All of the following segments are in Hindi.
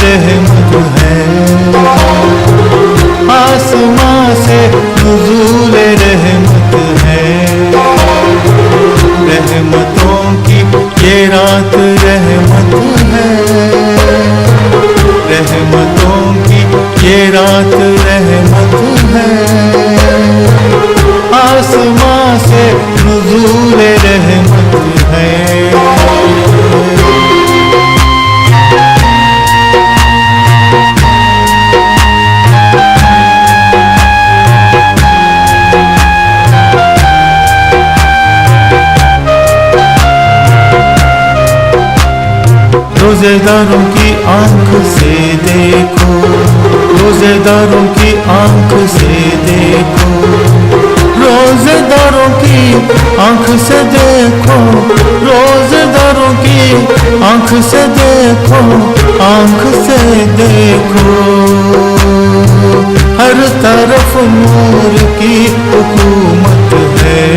रहमत है, आसमां से नुज़ूल रहमत है। रहमतों की ये रात रहमत है, रहमतों की ये रात रहमत है, आसमां से नुज़ूल रहमत है। रोज़ेदारों की आंख से देखो, रोज़ेदारों की आंख से देखो, रोज़ेदारों की आंख से देखो, रोज़ेदारों की आंख से देखो, आंख से देखो। हर तरफ नूर की हुकूमत है,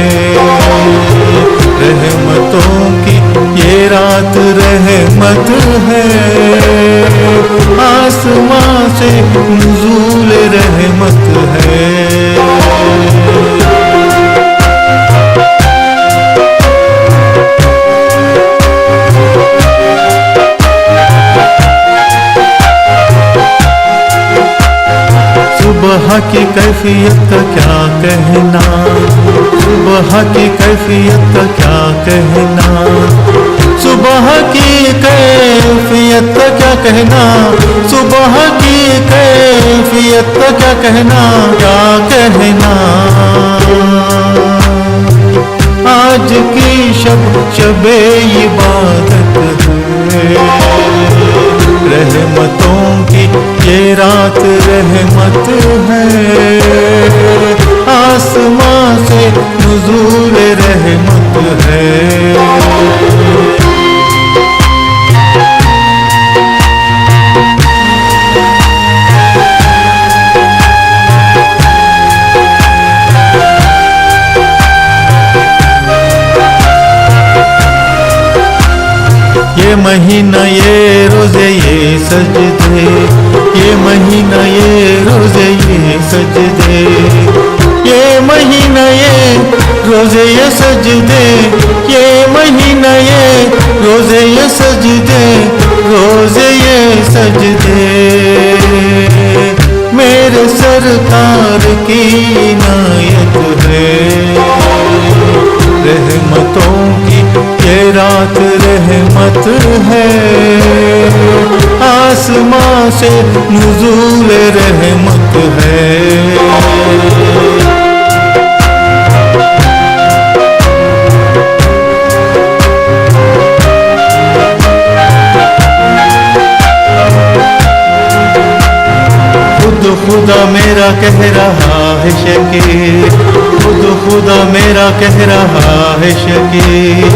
रहमतों की ये रात रहमत है, आसमां से नुज़ूल रहमत है। सुबह की कैफियत क्या कहना, सुबह की कैफियत क्या कहना, सुबह की कैफियत क्या कहना, सुबह की कैफियत क्या कहना, क्या कहना। आज की शबे इबादत है, रहमतों की ये रात रहमत है, आसमां से नुज़ूल रहमत है। ये महीना ये रोज़े ये सजदे, ये महीना ये रोज़े ये सजदे, ये महीना ये रोज़े ये सजदे, ये महीना ये रोज़े ये सजदे, रोज़े ये सजदे। मेरे सरकार की इनायत है, रहमतों की ये रात रहमत है, आसमां से नुज़ूल रहमत है। खुद खुदा मेरा कह रहा है शकीर, खुद खुदा मेरा कह रहा है शकीर,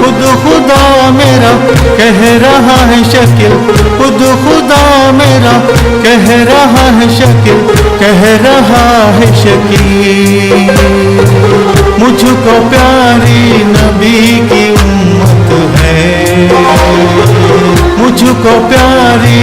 खुद खुदा मेरा कह रहा है शकील, खुद खुदा मेरा कह रहा है शकील, कह रहा है शकील। मुझको प्यारी नबी की उम्मत है, मुझको प्यारी